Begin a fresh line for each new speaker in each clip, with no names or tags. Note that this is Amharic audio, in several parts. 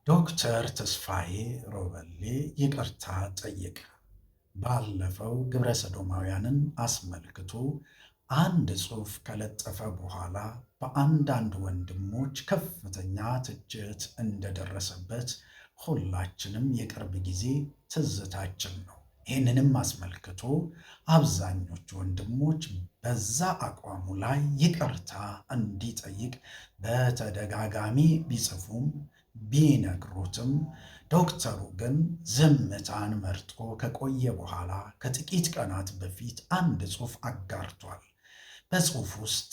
ዶክተር ተስፋዬ ሮበሌ ይቅርታ ጠየቀ። ባለፈው ግብረ ሰዶማውያንን አስመልክቶ አንድ ጽሑፍ ከለጠፈ በኋላ በአንዳንድ ወንድሞች ከፍተኛ ትችት እንደደረሰበት ሁላችንም የቅርብ ጊዜ ትዝታችን ነው። ይህንንም አስመልክቶ አብዛኞቹ ወንድሞች በዛ አቋሙ ላይ ይቅርታ እንዲጠይቅ በተደጋጋሚ ቢጽፉም ቢነግሩትም ዶክተሩ ግን ዝምታን መርጦ ከቆየ በኋላ ከጥቂት ቀናት በፊት አንድ ጽሑፍ አጋርቷል። በጽሑፍ ውስጥ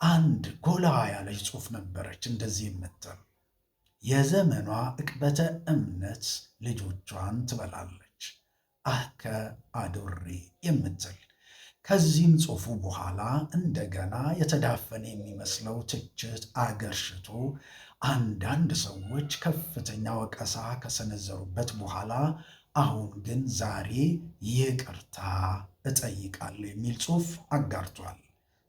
አንድ ጎላ ያለች ጽሑፍ ነበረች እንደዚህ የምትል የዘመኗ ዕቅበተ እምነት ልጆቿን ትበላለች አከ አዶሬ የምትል። ከዚህም ጽሑፉ በኋላ እንደገና የተዳፈነ የሚመስለው ትችት አገርሽቶ አንዳንድ ሰዎች ከፍተኛ ወቀሳ ከሰነዘሩበት በኋላ አሁን ግን ዛሬ ይቅርታ እጠይቃለሁ የሚል ጽሑፍ አጋርቷል።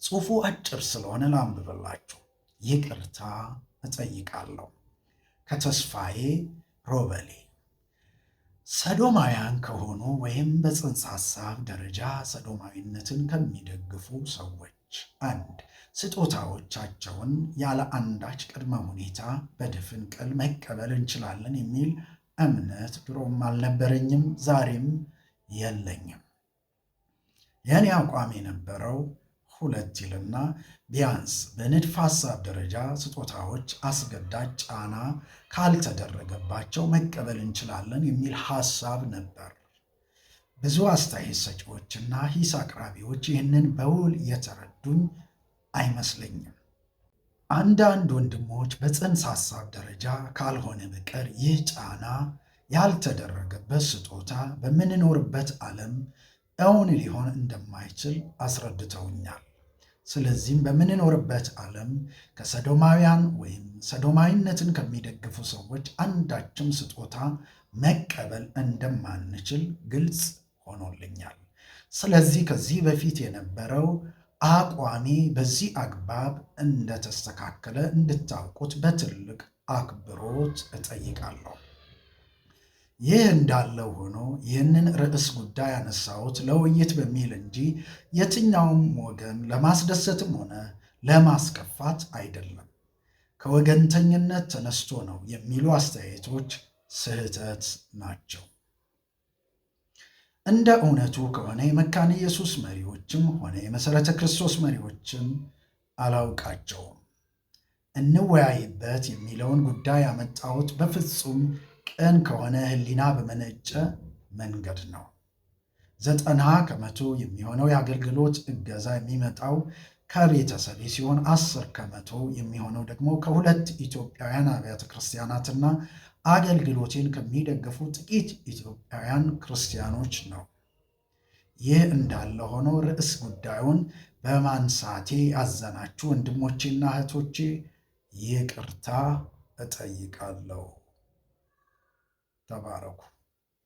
ጽሑፉ አጭር ስለሆነ ላንብብላችሁ። ይቅርታ እጠይቃለሁ። ከተስፋዬ ሮበሌ። ሰዶማውያን ከሆኑ ወይም በጽንሰ ሐሳብ ደረጃ ሰዶማዊነትን ከሚደግፉ ሰዎች አንድ ስጦታዎቻቸውን ያለ አንዳች ቅድመ ሁኔታ በድፍን ቅል መቀበል እንችላለን የሚል እምነት ድሮም አልነበረኝም፣ ዛሬም የለኝም። የኔ አቋም የነበረው ሁለት ይልና ቢያንስ በንድፈ ሐሳብ ደረጃ ስጦታዎች አስገዳጅ ጫና ካልተደረገባቸው መቀበል እንችላለን የሚል ሐሳብ ነበር። ብዙ አስተያየት ሰጪዎችና ሂስ አቅራቢዎች ይህንን በውል የተረዱኝ አይመስለኝም። አንዳንድ ወንድሞች በጽንሰ ሐሳብ ደረጃ ካልሆነ በቀር ይህ ጫና ያልተደረገበት ስጦታ በምንኖርበት ዓለም እውን ሊሆን እንደማይችል አስረድተውኛል። ስለዚህም በምንኖርበት ዓለም ከሰዶማውያን ወይም ሰዶማዊነትን ከሚደግፉ ሰዎች አንዳችም ስጦታ መቀበል እንደማንችል ግልጽ ሆኖልኛል። ስለዚህ ከዚህ በፊት የነበረው አቋሜ በዚህ አግባብ እንደተስተካከለ እንድታውቁት በትልቅ አክብሮት እጠይቃለሁ። ይህ እንዳለው ሆኖ ይህንን ርዕስ ጉዳይ ያነሳሁት ለውይይት በሚል እንጂ የትኛውም ወገን ለማስደሰትም ሆነ ለማስከፋት አይደለም። ከወገንተኝነት ተነስቶ ነው የሚሉ አስተያየቶች ስህተት ናቸው። እንደ እውነቱ ከሆነ የመካነ ኢየሱስ መሪዎችም ሆነ የመሠረተ ክርስቶስ መሪዎችን አላውቃቸውም። እንወያይበት የሚለውን ጉዳይ ያመጣሁት በፍጹም ቅን ከሆነ ሕሊና በመነጨ መንገድ ነው። 90% የሚሆነው የአገልግሎት እገዛ የሚመጣው ከቤተሰቤ ሲሆን 10% የሚሆነው ደግሞ ከሁለት ኢትዮጵያውያን አብያተ ክርስቲያናትና አገልግሎቴን ከሚደግፉ ጥቂት ኢትዮጵያውያን ክርስቲያኖች ነው። ይህ እንዳለ ሆኖ ርዕስ ጉዳዩን በማንሳቴ ያዘናችሁ ወንድሞቼና እህቶቼ ይቅርታ እጠይቃለሁ። ተባረኩ።